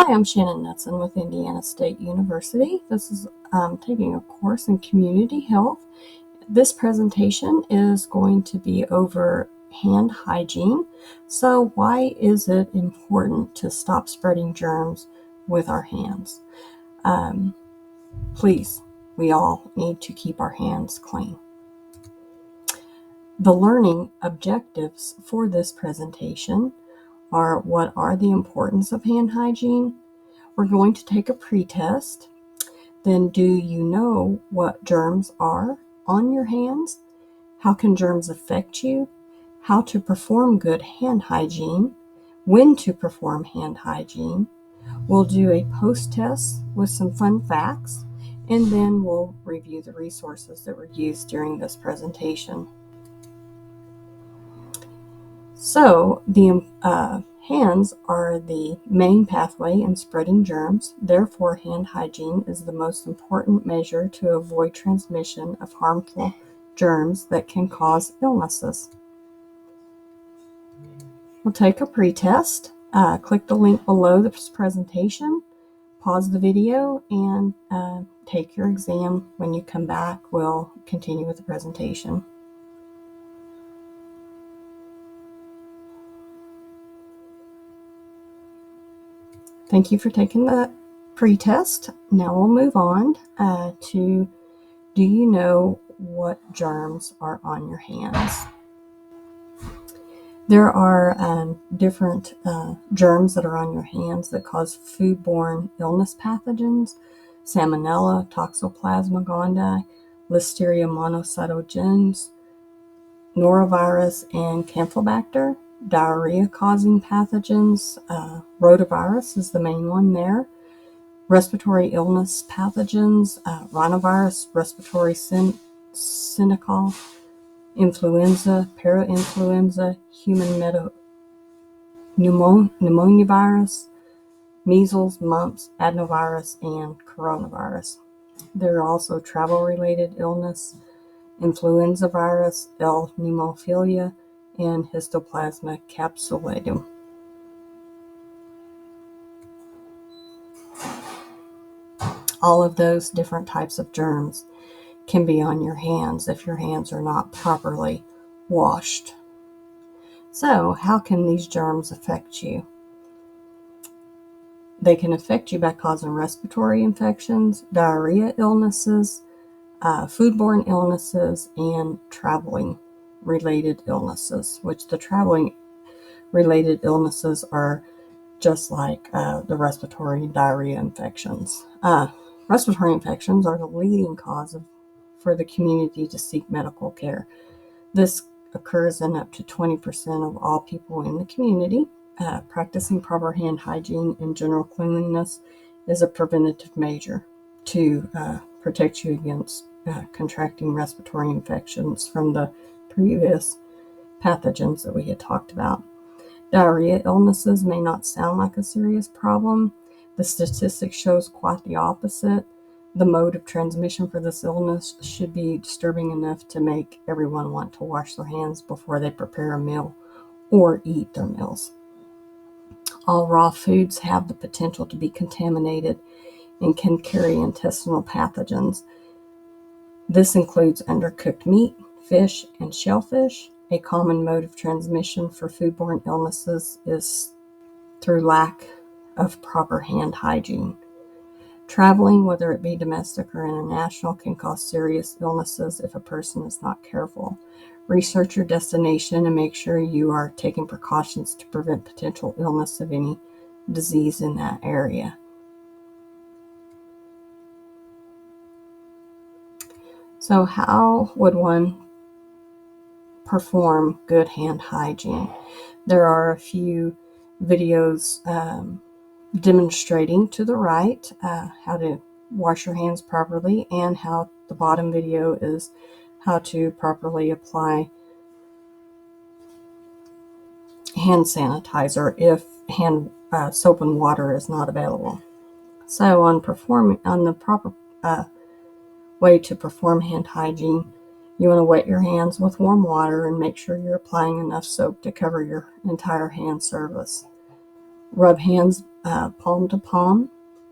Hi, I'm Shannon Knutson with Indiana State University. This is taking a course in community health. This presentation is going to be over hand hygiene. So why is it important to stop spreading germs with our hands? Please, we all need to keep our hands clean. The learning objectives for this presentation are: what are the importance of hand hygiene? We're going to take a pretest. Then, do you know what germs are on your hands? How can germs affect you? How to perform good hand hygiene? When to perform hand hygiene? We'll do a post-test with some fun facts, and then we'll review the resources that were used during this presentation. So, the hands are the main pathway in spreading germs. Therefore, hand hygiene is the most important measure to avoid transmission of harmful germs that can cause illnesses. We'll take a pretest. Click the link below this presentation, pause the video, and take your exam. When you come back, we'll continue with the presentation. Thank you for taking the pretest. Now we'll move on to, do you know what germs are on your hands? There are different germs that are on your hands that cause foodborne illness pathogens: Salmonella, Toxoplasma gondii, Listeria monocytogenes, norovirus, and Campylobacter. Diarrhea-causing pathogens, rotavirus is the main one there. Respiratory illness pathogens, rhinovirus, respiratory syncytial, influenza, parainfluenza, human pneumonia virus, measles, mumps, adenovirus, and coronavirus. There are also travel-related illness: influenza virus, L. pneumophilia, and Histoplasma capsulatum. All of those different types of germs can be on your hands if your hands are not properly washed. So, how can these germs affect you? They can affect you by causing respiratory infections, diarrhea illnesses, foodborne illnesses, and traveling related illnesses, which the traveling related illnesses are just like the respiratory diarrhea infections. Respiratory infections are the leading cause for the community to seek medical care. This occurs in up to 20% of all people in the community. Practicing proper hand hygiene and general cleanliness is a preventative measure to protect you against contracting respiratory infections from the previous pathogens that we had talked about. Diarrhea illnesses may not sound like a serious problem. The statistics shows quite the opposite. The mode of transmission for this illness should be disturbing enough to make everyone want to wash their hands before they prepare a meal or eat their meals. All raw foods have the potential to be contaminated and can carry intestinal pathogens. This includes undercooked meat, fish, and shellfish. A common mode of transmission for foodborne illnesses is through lack of proper hand hygiene. Traveling, whether it be domestic or international, can cause serious illnesses if a person is not careful. Research your destination and make sure you are taking precautions to prevent potential illness of any disease in that area. So, how would one perform good hand hygiene? There are a few videos demonstrating to the right how to wash your hands properly, and how the bottom video is how to properly apply hand sanitizer if hand soap and water is not available. So on the proper way to perform hand hygiene, you want to wet your hands with warm water and make sure you're applying enough soap to cover your entire hand surface. Rub hands palm to palm.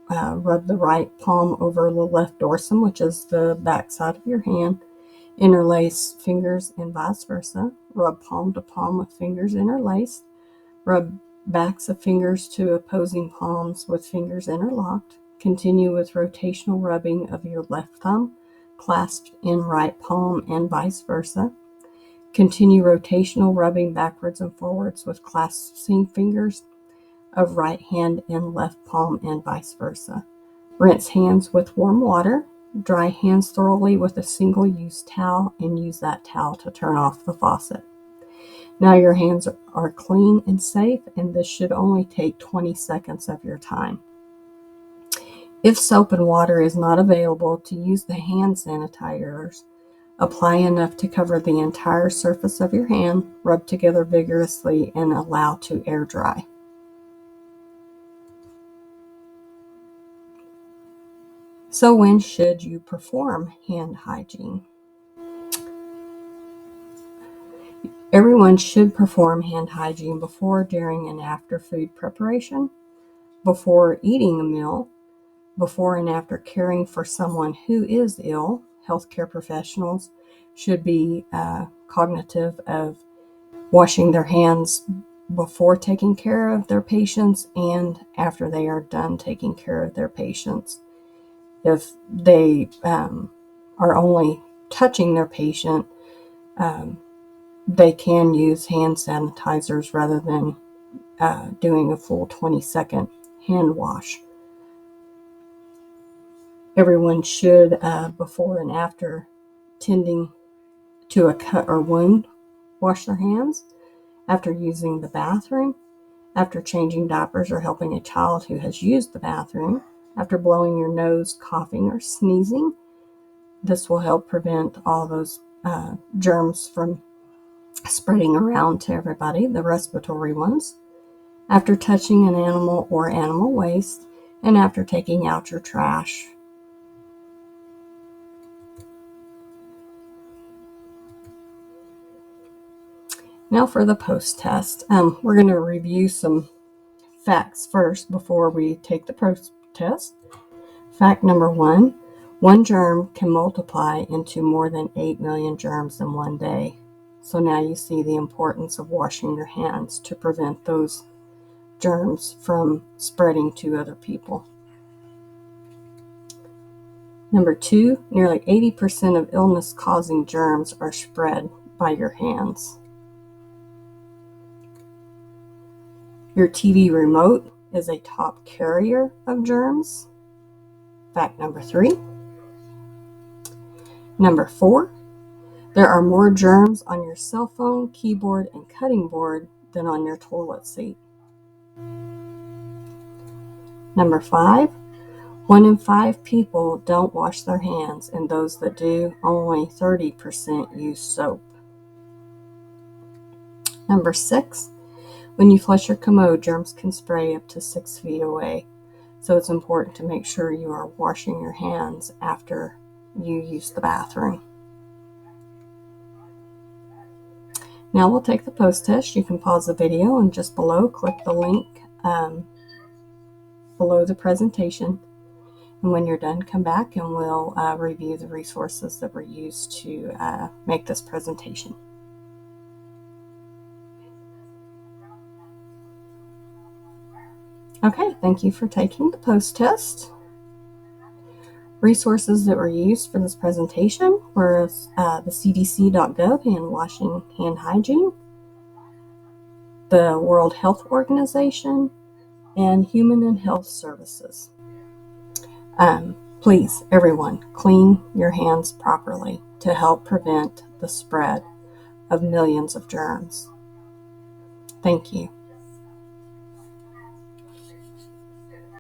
Rub the right palm over the left dorsum, which is the back side of your hand. Interlace fingers and vice versa. Rub palm to palm with fingers interlaced. Rub backs of fingers to opposing palms with fingers interlocked. Continue with rotational rubbing of your left thumb clasped in right palm and vice versa. Continue rotational rubbing backwards and forwards with clasping fingers of right hand in left palm and vice versa. Rinse hands with warm water. Dry hands thoroughly with a single-use towel and use that towel to turn off the faucet. Now your hands are clean and safe, and this should only take 20 seconds of your time. If soap and water is not available, to use the hand sanitizers, apply enough to cover the entire surface of your hand, rub together vigorously, and allow to air dry. So when should you perform hand hygiene? Everyone should perform hand hygiene before, during, and after food preparation, before eating a meal, before and after caring for someone who is ill. Healthcare professionals should be cognitive of washing their hands before taking care of their patients and after they are done taking care of their patients. If they are only touching their patient, they can use hand sanitizers rather than doing a full 20-second hand wash. Everyone should, before and after tending to a cut or wound, wash their hands. After using the bathroom, after changing diapers or helping a child who has used the bathroom, after blowing your nose, coughing, or sneezing. This will help prevent all those germs from spreading around to everybody, the respiratory ones. After touching an animal or animal waste, and after taking out your trash. Now for the post-test. We're going to review some facts first before we take the post-test. Fact number 1, one germ can multiply into more than 8 million germs in one day. So now you see the importance of washing your hands to prevent those germs from spreading to other people. Number 2, nearly 80% of illness-causing germs are spread by your hands. Your TV remote is a top carrier of germs. Fact number 3. Number 4, there are more germs on your cell phone, keyboard, and cutting board than on your toilet seat. Number 5, 1 in 5 people don't wash their hands, and those that do, only 30% use soap. Number 6, when you flush your commode, germs can spray up to 6 feet away. So it's important to make sure you are washing your hands after you use the bathroom. Now we'll take the post-test. You can pause the video and just below, click the link below the presentation. And when you're done, come back and we'll review the resources that were used to make this presentation. Okay, thank you for taking the post-test. Resources that were used for this presentation were the cdc.gov and washing hand hygiene, the World Health Organization, and Human and Health Services. Please, everyone, clean your hands properly to help prevent the spread of millions of germs. Thank you.